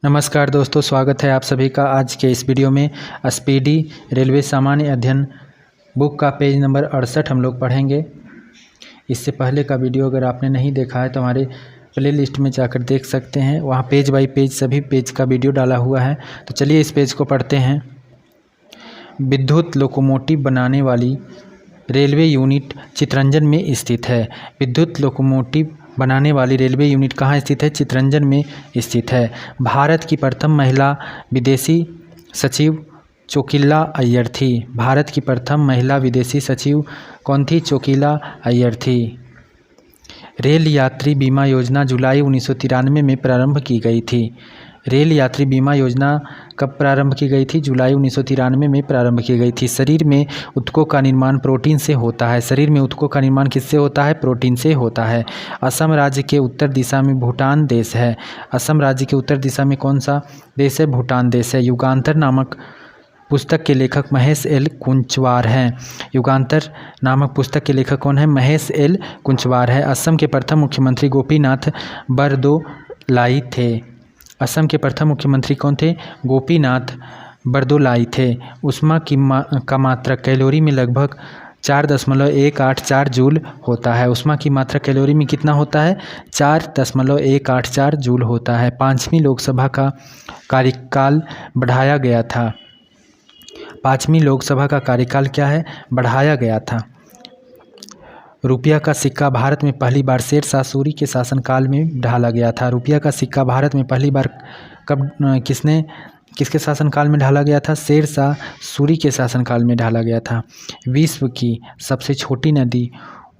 नमस्कार दोस्तों, स्वागत है आप सभी का आज के इस वीडियो में। स्पीडी रेलवे सामान्य अध्ययन बुक का पेज नंबर 68 हम लोग पढ़ेंगे। इससे पहले का वीडियो अगर आपने नहीं देखा है तो हमारे प्ले लिस्ट में जाकर देख सकते हैं, वहाँ पेज बाय पेज सभी पेज का वीडियो डाला हुआ है। तो चलिए इस पेज को पढ़ते हैं। विद्युत लोकोमोटिव बनाने वाली रेलवे यूनिट चितरंजन में स्थित है। विद्युत लोकोमोटिव बनाने वाली रेलवे यूनिट कहाँ स्थित है? चितरंजन में स्थित है। भारत की प्रथम महिला विदेशी सचिव चोकिला अय्यर थी। भारत की प्रथम महिला विदेशी सचिव कौन थी? चोकिला अय्यर थी। रेल यात्री बीमा योजना जुलाई 1993 में प्रारंभ की गई थी। रेल यात्री बीमा योजना कब प्रारंभ की गई थी? जुलाई 1993 में प्रारंभ की गई थी। शरीर में ऊतकों का निर्माण प्रोटीन से होता है। शरीर में ऊतकों का निर्माण किससे होता है? प्रोटीन से होता है। असम राज्य के उत्तर दिशा में भूटान देश है। असम राज्य के उत्तर दिशा में कौन सा देश है? भूटान देश है। युगांतर नामक पुस्तक के लेखक महेश एल कुंचवार हैं। युगांतर नामक पुस्तक के लेखक कौन है? महेश एल कुंचवार है। असम के प्रथम मुख्यमंत्री गोपीनाथ बरदोलाई थे। असम के प्रथम मुख्यमंत्री कौन थे? गोपीनाथ बरदोलाई थे। ऊष्मा का मात्रक कैलोरी में लगभग 4.184 जूल होता है। ऊष्मा की मात्रा कैलोरी में कितना होता है? 4.184 जूल होता है। 5वीं लोकसभा का कार्यकाल बढ़ाया गया था। 5वीं लोकसभा का कार्यकाल क्या है? बढ़ाया गया था। रुपया का सिक्का भारत में पहली बार शेरशाह सूरी के शासनकाल में ढाला गया था। रुपया का सिक्का भारत में पहली बार कब किसके शासनकाल में ढाला गया था? शेरशाह सूरी के शासनकाल में ढाला गया था। विश्व की सबसे छोटी नदी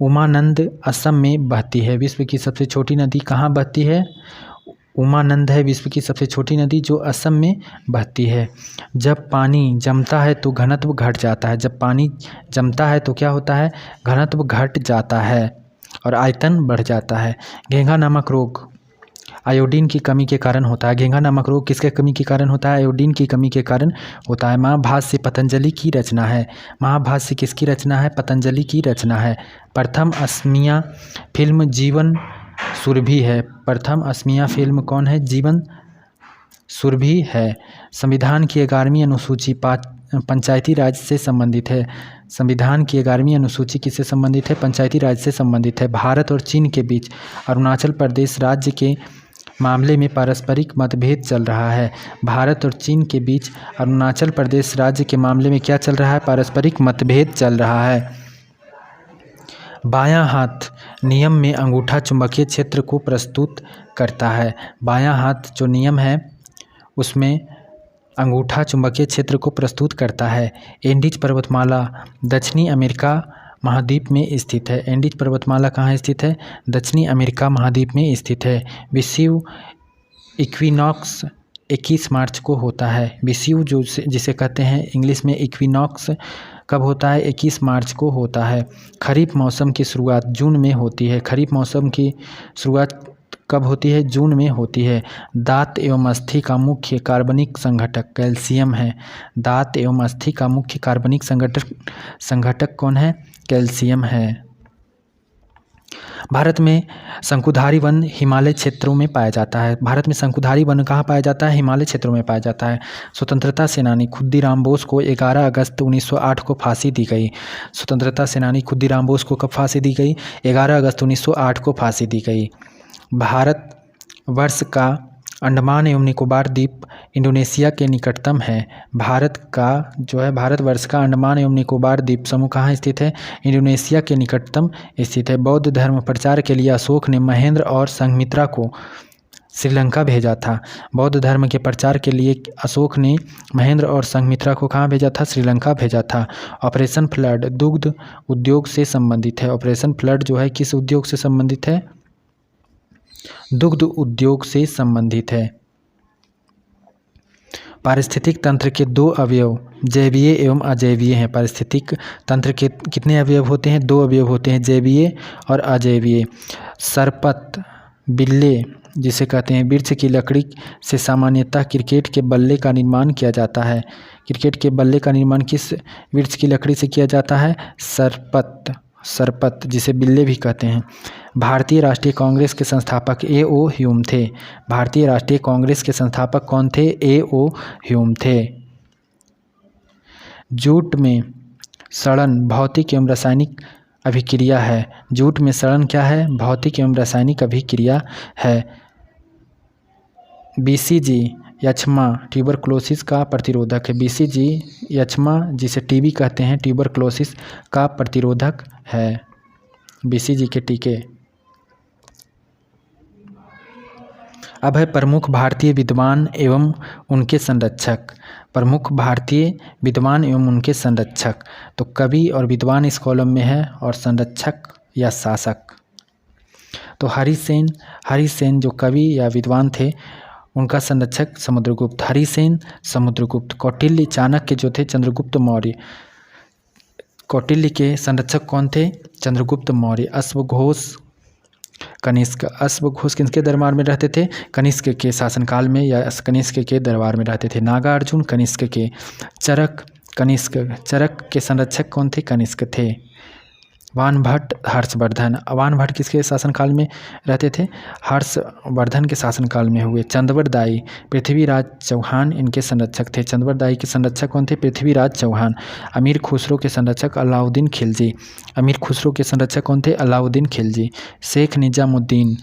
उमानंद असम में बहती है। विश्व की सबसे छोटी नदी कहाँ बहती है? उमानंद है विश्व की सबसे छोटी नदी जो असम में बहती है। जब पानी जमता है तो घनत्व घट जाता है। जब पानी जमता है तो क्या होता है? घनत्व घट जाता है और आयतन बढ़ जाता है। घेंघा नामक रोग आयोडीन की कमी के कारण होता है। घेंघा नामक रोग किसके कमी के कारण होता है? आयोडीन की कमी के कारण होता है। महाभाष्य पतंजलि की रचना है। महाभाष्य किसकी रचना है? पतंजलि की रचना है। प्रथम असमिया फिल्म जीवन सुरभि है। प्रथम असमिया फिल्म कौन है? जीवन सुरभि है। संविधान की 11वीं अनुसूची पंचायती राज से संबंधित है। संविधान की 11वीं अनुसूची किससे संबंधित है? पंचायती राज से संबंधित है। भारत और चीन के बीच अरुणाचल प्रदेश राज्य के मामले में पारस्परिक मतभेद चल रहा है। भारत और चीन के बीच अरुणाचल प्रदेश राज्य के मामले में क्या चल रहा है? पारस्परिक मतभेद चल रहा है। बायां हाथ नियम में अंगूठा चुंबकीय क्षेत्र को प्रस्तुत करता है। बायां हाथ जो नियम है उसमें अंगूठा चुंबकीय क्षेत्र को प्रस्तुत करता है। एंडीज पर्वतमाला दक्षिणी अमेरिका महाद्वीप में स्थित है। एंडीज पर्वतमाला कहाँ स्थित है? दक्षिणी अमेरिका महाद्वीप में स्थित है। विषुव इक्विनॉक्स 21 मार्च को होता है। विषुव जो जिसे कहते हैं इंग्लिश में इक्विनॉक्स कब होता है? 21 मार्च को होता है। खरीफ मौसम की शुरुआत जून में होती है। खरीफ मौसम की शुरुआत कब होती है? जून में होती है। दांत एवं अस्थि का मुख्य कार्बनिक संघटक कैल्शियम है। दांत एवं अस्थि का मुख्य कार्बनिक संघटक कौन है? कैल्शियम है। भारत में शंकुधारी वन हिमालय क्षेत्रों में पाया जाता है। भारत में शंकुधारी वन कहाँ पाया जाता है? हिमालय क्षेत्रों में पाया जाता है। स्वतंत्रता सेनानी खुद्दीराम बोस को 11 अगस्त 1908 को फांसी दी गई। स्वतंत्रता सेनानी खुद्दीराम बोस को कब फांसी दी गई? 11 अगस्त 1908 को फांसी दी गई। भारत वर्ष का अंडमान एवं निकोबार द्वीप इंडोनेशिया के निकटतम है। भारत वर्ष का अंडमान एवं निकोबार द्वीप समूह कहाँ स्थित है? इंडोनेशिया के निकटतम स्थित है। बौद्ध धर्म प्रचार के लिए अशोक ने महेंद्र और संघमित्रा को श्रीलंका भेजा था। बौद्ध धर्म के प्रचार के लिए अशोक ने महेंद्र और संघमित्रा को कहाँ भेजा था? श्रीलंका भेजा था। ऑपरेशन फ्लड दुग्ध उद्योग से संबंधित है। ऑपरेशन फ्लड जो है किस उद्योग से संबंधित है? दुग्ध उद्योग से संबंधित है। पारिस्थितिक तंत्र के 2 अवयव जैवीय एवं अजैवीय हैं। पारिस्थितिक तंत्र के कितने अवयव होते हैं? 2 अवयव होते हैं, जैवीय और अजैवीय। सरपत बिल्ले जिसे कहते हैं वृक्ष की लकड़ी से सामान्यतः क्रिकेट के बल्ले का निर्माण किया जाता है। क्रिकेट के बल्ले का निर्माण किस वृक्ष की लकड़ी से किया जाता है? सरपत जिसे बिल्ले भी कहते हैं। भारतीय राष्ट्रीय कांग्रेस के संस्थापक A.O. ह्यूम थे। भारतीय राष्ट्रीय कांग्रेस के संस्थापक कौन थे? A.O. ह्यूम थे। जूट में सड़न भौतिक एवं रासायनिक अभिक्रिया है। जूट में सड़न क्या है? भौतिक एवं रासायनिक अभिक्रिया है। BCG यक्ष्मा ट्यूबरक्लोसिस का प्रतिरोधक है। BCG यक्ष्मा जिसे टीबी कहते हैं, ट्यूबरक्लोसिस का प्रतिरोधक है। BCG के टीके। अब है प्रमुख भारतीय विद्वान एवं उनके संरक्षक। प्रमुख भारतीय विद्वान एवं उनके संरक्षक। तो कवि और विद्वान इस कॉलम में है, और संरक्षक या शासक तो हरिसेन जो कवि या विद्वान थे, उनका संरक्षक समुद्रगुप्त। हरिसेन, समुद्रगुप्त। कौटिल्य चाणक्य जो थे, चंद्रगुप्त मौर्य। कौटिल्य के संरक्षक कौन थे? चंद्रगुप्त मौर्य। अश्वघोष, कनिष्क। अश्वघोष किसके दरबार में रहते थे? कनिष्क के शासनकाल में, या कनिष्क के दरबार में रहते थे। नागार्जुन कनिष्क के। चरक, कनिष्क। चरक के संरक्षक कौन थे? कनिष्क थे। वानभट्ट, हर्षवर्धन। वानभट्ट किसके शासनकाल में रहते थे? हर्षवर्धन के शासनकाल में हुए। चंद्रवरदायी, पृथ्वीराज चौहान इनके संरक्षक थे। चंद्रवरदायी के संरक्षक कौन थे? पृथ्वीराज चौहान। अमीर खुसरो के संरक्षक अलाउद्दीन खिलजी। अमीर खुसरो के संरक्षक कौन थे? अलाउद्दीन खिलजी। शेख निजामुद्दीन,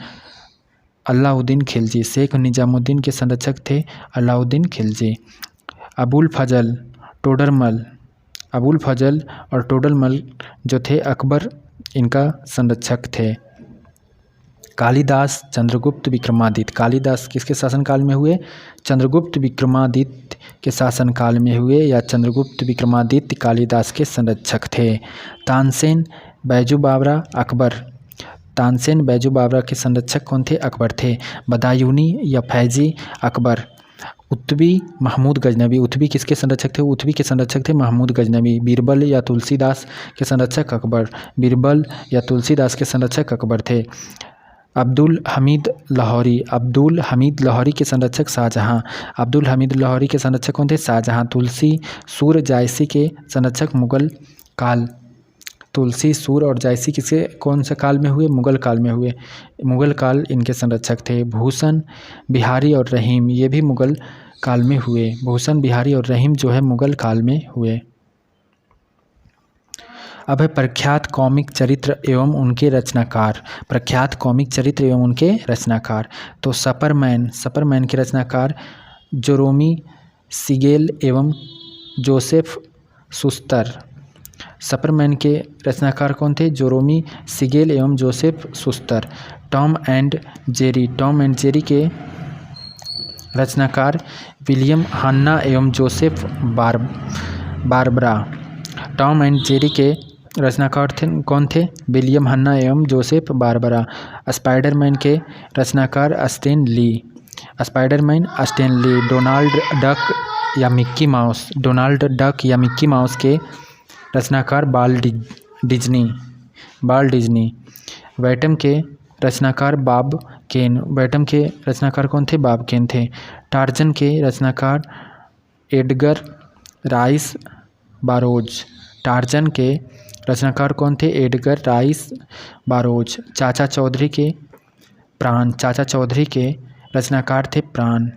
अलाउद्दीन खिलजी। शेख निजामुद्दीन के संरक्षक थे अलाउद्दीन खिलजी। अबुल फजल टोडरमल, अबुल फजल और टोडरमल जो थे अकबर इनका संरक्षक थे। कालिदास, चंद्रगुप्त विक्रमादित्य। कालिदास किसके शासनकाल में हुए? चंद्रगुप्त विक्रमादित्य के शासनकाल में हुए, या चंद्रगुप्त विक्रमादित्य कालिदास के संरक्षक थे। तानसेन, बैजू बावरा, अकबर। तानसेन, बैजू बावरा के संरक्षक कौन थे? अकबर थे। बदायूनी या फैजी, अकबर। उत्बी, महमूद गजनवी। उत्बी किसके संरक्षक थे? उत्बी के संरक्षक थे महमूद गजनवी। बीरबल या तुलसीदास के संरक्षक अकबर। बीरबल या तुलसीदास के संरक्षक अकबर थे। अब्दुल हमीद लाहौरी, अब्दुल हमीद लाहौरी के संरक्षक शाहजहां। अब्दुल हमीद लाहौरी के संरक्षक कौन थे? शाहजहां। तुलसी, सूर, जायसी के संरक्षक मुगल काल। तुलसी, सूर और जायसी किसके कौन से काल में हुए? मुगल काल में हुए। मुगल काल इनके संरक्षक थे। भूषण, बिहारी और रहीम ये भी मुगल काल में हुए। भूषण, बिहारी और रहीम जो है मुगल काल में हुए। अब है प्रख्यात कॉमिक चरित्र एवं उनके रचनाकार। प्रख्यात कॉमिक चरित्र एवं उनके रचनाकार। तो सपरमैन, सपरमैन के रचनाकार जेरोमी सिगेल एवं जोसेफ सुस्तर। सपरमैन के रचनाकार कौन थे? जेरोमी सिगेल एवं Joseph Shuster. Tom and Jerry, Tom and Jerry के रचनाकार विलियम हन्ना एवं Joseph Barbera. Tom and Jerry के रचनाकार कौन थे? विलियम हन्ना एवं जोसेफ बारबरा। स्पाइडरमैन के रचनाकार Stan Lee. Spiderman Stan Lee. Donald Duck या मिक्की माउस, डोनाल्ड डक या मिक्की माउस के रचनाकार डिज्नी, बाल डिज्नी। वैटम के रचनाकार बॉब केन। वैटम के रचनाकार कौन थे? बॉब केन थे। टार्जन के रचनाकार एडगर राइस बारोज। टार्जन के रचनाकार कौन थे? Edgar rice borrows. चाचा चौधरी के प्राण, चाचा चौधरी के रचनाकार थे प्राण।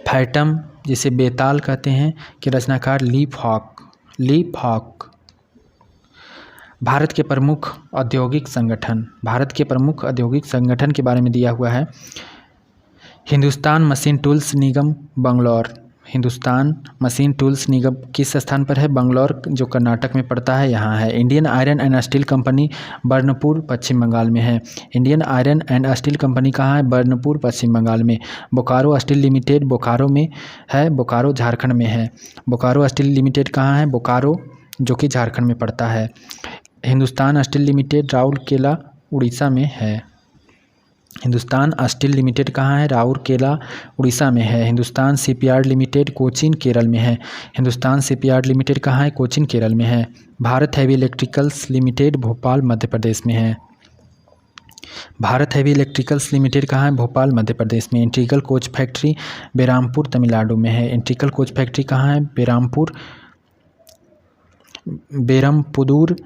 फैटम जिसे बेताल कहते हैं के रचनाकार Leaf Hawk, Leaf Hawk. Bharat के प्रमुख औद्योगिक संगठन, भारत के प्रमुख औद्योगिक संगठन के बारे में दिया हुआ है। हिंदुस्तान मशीन टूल्स निगम बंगलौर। हिंदुस्तान मशीन टूल्स निगम किस स्थान पर है? बंगलौर, जो कर्नाटक में पड़ता है, यहाँ है। Indian iron and steel company Burnpur Paschim Bangal में है। Indian iron and steel company कहाँ है? बर्नपुर पश्चिम बंगाल में। बोकारो स्टील लिमिटेड बोकारो में है, बोकारो झारखंड में है। बोकारो स्टील लिमिटेड कहाँ है? बोकारो, जो कि झारखंड में पड़ता है। हिंदुस्तान स्टील लिमिटेड राउरकेला उड़ीसा में है। हिंदुस्तान स्टील लिमिटेड कहाँ है? राउरकेला उड़ीसा में है। हिंदुस्तान शिपयार्ड लिमिटेड कोचीन केरल में है। हिंदुस्तान शिपयार्ड लिमिटेड कहाँ है? कोचीन केरल में है। Bharat heavy electricals limited Bhopal Madhya Pradesh में है। भारत हैवी इलेक्ट्रिकल्स लिमिटेड कहाँ है? भोपाल मध्य प्रदेश में। इंटीग्रल कोच फैक्ट्री बेरामपुर तमिलनाडु में है। इंटीग्रल कोच फैक्ट्री कहाँ है? बेरामपुदूर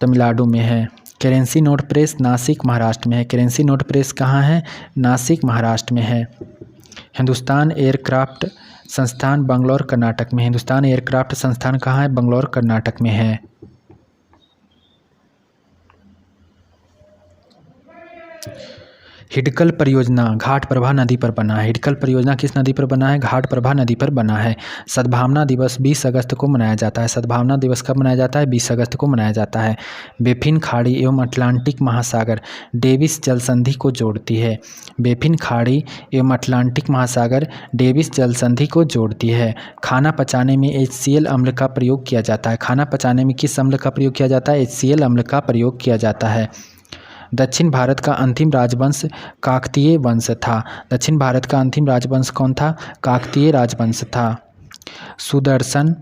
तमिलनाडु में है। Currency note press Nashik Maharashtra में है। करेंसी नोट प्रेस कहाँ है? नासिक महाराष्ट्र में है। हिंदुस्तान एयरक्राफ्ट संस्थान बंगलौर कर्नाटक में। हिंदुस्तान एयरक्राफ्ट संस्थान कहाँ है? बंगलौर कर्नाटक में है। हिडकल परियोजना घाटप्रभा नदी पर बना है। हिडकल परियोजना किस नदी पर बना है? घाटप्रभा नदी पर बना है। सद्भावना दिवस 20 अगस्त को मनाया जाता है। सद्भावना दिवस कब मनाया जाता है? 20 अगस्त को मनाया जाता है। बेफिन खाड़ी एवं अटलांटिक महासागर डेविस जल संधि को जोड़ती है। बेफिन खाड़ी एवं अटलांटिक महासागर डेविस जल संधि को जोड़ती है। खाना पचाने में HCl अम्ल का प्रयोग किया जाता है। खाना पचाने में किस अम्ल का प्रयोग किया जाता है? HCl अम्ल का प्रयोग किया जाता है। दक्षिण भारत का अंतिम राजवंश काकतीय वंश था। दक्षिण भारत का अंतिम राजवंश कौन था? काकतीय राजवंश था। सुदर्शन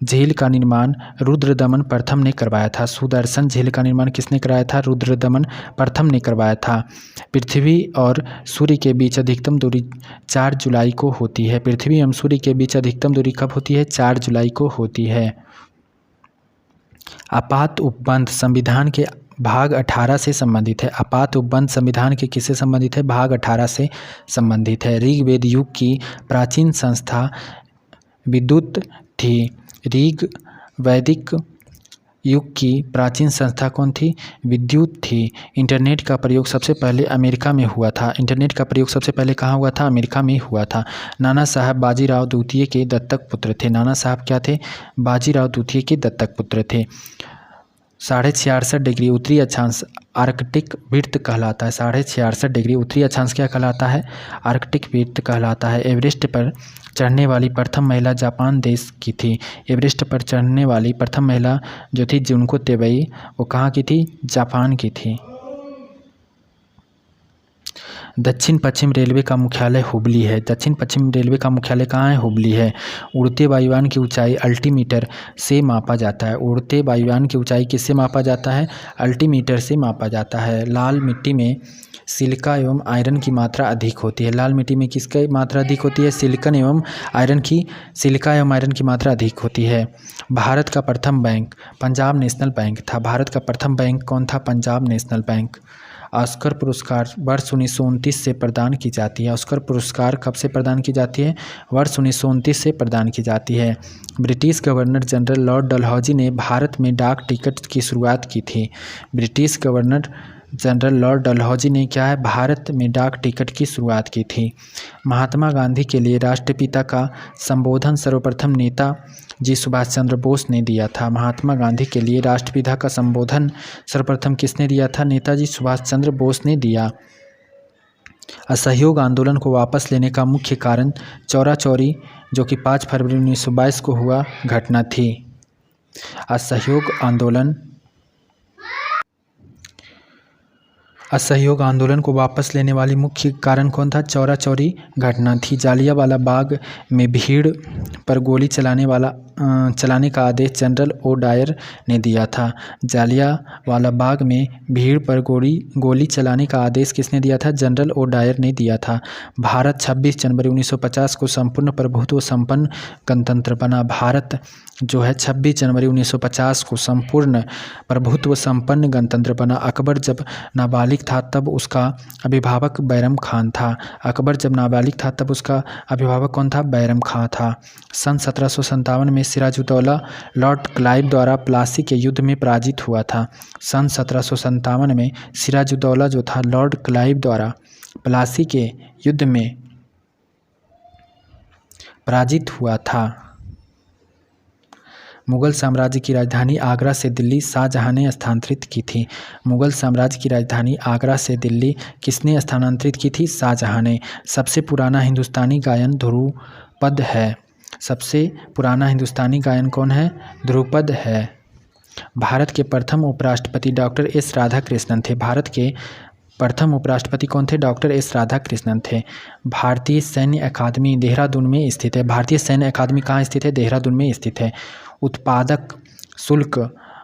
झील का निर्माण रुद्रदमन प्रथम ने करवाया था। सुदर्शन झील का निर्माण किसने कराया था? रुद्रदमन प्रथम ने करवाया था। पृथ्वी और सूर्य के बीच अधिकतम दूरी 4 जुलाई को होती है। पृथ्वी एवं सूर्य के बीच अधिकतम दूरी कब होती है? 4 जुलाई को होती है। आपात उपबंध संविधान के भाग 18 से संबंधित है। आपात उपबंध संविधान के किससे संबंधित है? भाग 18 से संबंधित है। ऋग्वेद युग की प्राचीन संस्था विद्युत थी। ऋग वैदिक युग की प्राचीन संस्था कौन थी? विद्युत थी। इंटरनेट का प्रयोग सबसे पहले अमेरिका में हुआ था। इंटरनेट का प्रयोग सबसे पहले कहाँ हुआ था? अमेरिका में हुआ था। नाना साहब बाजीराव द्वितीय के दत्तक पुत्र थे। नाना साहब क्या थे? बाजीराव द्वितीय के दत्तक पुत्र थे। 66.5 डिग्री उत्तरी अक्षांश आर्कटिक वृत्त कहलाता है। 66.5 डिग्री उत्तरी अक्षांश क्या कहलाता है? आर्कटिक वृत्त कहलाता है। एवरेस्ट पर चढ़ने वाली प्रथम महिला जापान देश की थी। एवरेस्ट पर चढ़ने वाली प्रथम महिला जो थी जुनको तेबई, वो कहाँ की थी? जापान की थी। दक्षिण पश्चिम रेलवे का मुख्यालय हुबली है। दक्षिण पश्चिम रेलवे का मुख्यालय कहाँ है? हुबली है। उड़ते वायुयान की ऊंचाई अल्टीमीटर से मापा जाता है। उड़ते वायुयान की ऊंचाई किससे मापा जाता है? अल्टीमीटर से मापा जाता है। लाल मिट्टी में सिलिका एवं आयरन की मात्रा अधिक होती है। लाल मिट्टी में किसकी मात्रा अधिक होती है? सिलिका एवं आयरन की मात्रा अधिक होती है। भारत का प्रथम बैंक पंजाब नेशनल बैंक था। भारत का प्रथम बैंक कौन था? Punjab national bank. ऑस्कर पुरस्कार वर्ष 1929 से प्रदान की जाती है। ऑस्कर पुरस्कार कब से प्रदान की जाती है? वर्ष 1929 से प्रदान की जाती है। British governor general Lord Dalhousie ने भारत में डाक टिकट की शुरुआत की थी। British governor general Lord Dalhousie ने क्या है? भारत में डाक टिकट की शुरुआत की थी। महात्मा गांधी के लिए राष्ट्रपिता का संबोधन सर्वप्रथम नेताजी सुभाष चंद्र बोस ने दिया था। महात्मा गांधी के लिए राष्ट्रपिता का संबोधन सर्वप्रथम किसने दिया था? नेताजी सुभाष चंद्र बोस ने दिया। असहयोग आंदोलन को वापस लेने का मुख्य कारण चौरा चौरी जो कि 5 फरवरी 1922 को हुआ घटना थी। असहयोग आंदोलन को वापस लेने वाली मुख्य कारण कौन था? चौरा चौरी घटना थी। जालियांवाला बाग में भीड़ पर गोली चलाने का आदेश जनरल ओ डायर ने दिया था। जालियांवाला बाग में भीड़ पर गोली चलाने का आदेश किसने दिया था? जनरल ओ डायर ने दिया था। भारत 26 जनवरी 1950 को संपूर्ण प्रभुत्व संपन्न गणतंत्र बना। भारत जो है 26 जनवरी 1950 को संपूर्ण प्रभुत्व संपन्न गणतंत्र बना। अकबर जब नाबालिग था तब उसका अभिभावक बैरम खान था। अकबर जब नाबालिग था तब उसका अभिभावक कौन था? बैरम खान था। सन 1757 में सिराजुद्दौला लॉर्ड क्लाइव द्वारा प्लासी के युद्ध में पराजित हुआ था। सन 1757 में सिराजुद्दौला जो था लॉर्ड क्लाइव द्वारा प्लासी के युद्ध में पराजित हुआ था। मुगल साम्राज्य की राजधानी आगरा से दिल्ली शाहजहां ने स्थानांतरित की थी। मुगल साम्राज्य की राजधानी आगरा से दिल्ली किसने स्थानांतरित की थी? शाहजहां ने। सबसे पुराना हिंदुस्तानी गायन ध्रुपद है। सबसे पुराना हिंदुस्तानी गायन कौन है? ध्रुपद है। भारत के प्रथम उपराष्ट्रपति डॉक्टर एस राधाकृष्णन थे। भारत के प्रथम उपराष्ट्रपति कौन थे? डॉक्टर एस राधाकृष्णन थे। भारतीय सैन्य अकादमी देहरादून में स्थित है। भारतीय सैन्य अकादमी कहाँ स्थित है? देहरादून में स्थित है। उत्पादक शुल्क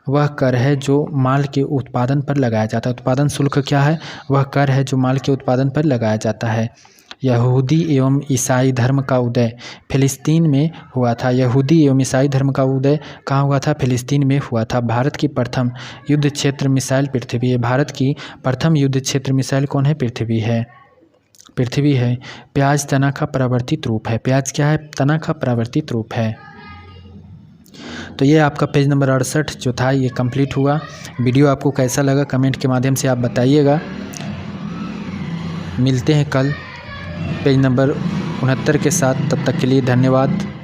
वह कर है जो माल के उत्पादन पर लगाया जाता है। उत्पादन शुल्क क्या है? वह कर है जो माल के उत्पादन पर लगाया जाता है। यहूदी एवं ईसाई धर्म का उदय फिलिस्तीन में हुआ था। यहूदी एवं ईसाई धर्म का उदय कहाँ हुआ था? फिलिस्तीन में हुआ था। भारत की प्रथम युद्ध क्षेत्र मिसाइल पृथ्वी है। भारत की प्रथम युद्ध क्षेत्र मिसाइल कौन है? पृथ्वी है। पृथ्वी है। प्याज तना का परावर्तित रूप है। प्याज क्या है? तना का परावर्तित रूप है। तो ये आपका पेज नंबर 68 जो था ये कंप्लीट हुआ। वीडियो आपको कैसा लगा कमेंट के माध्यम से आप बताइएगा। मिलते हैं कल पेज नंबर 69 के साथ। तब तक के लिए धन्यवाद।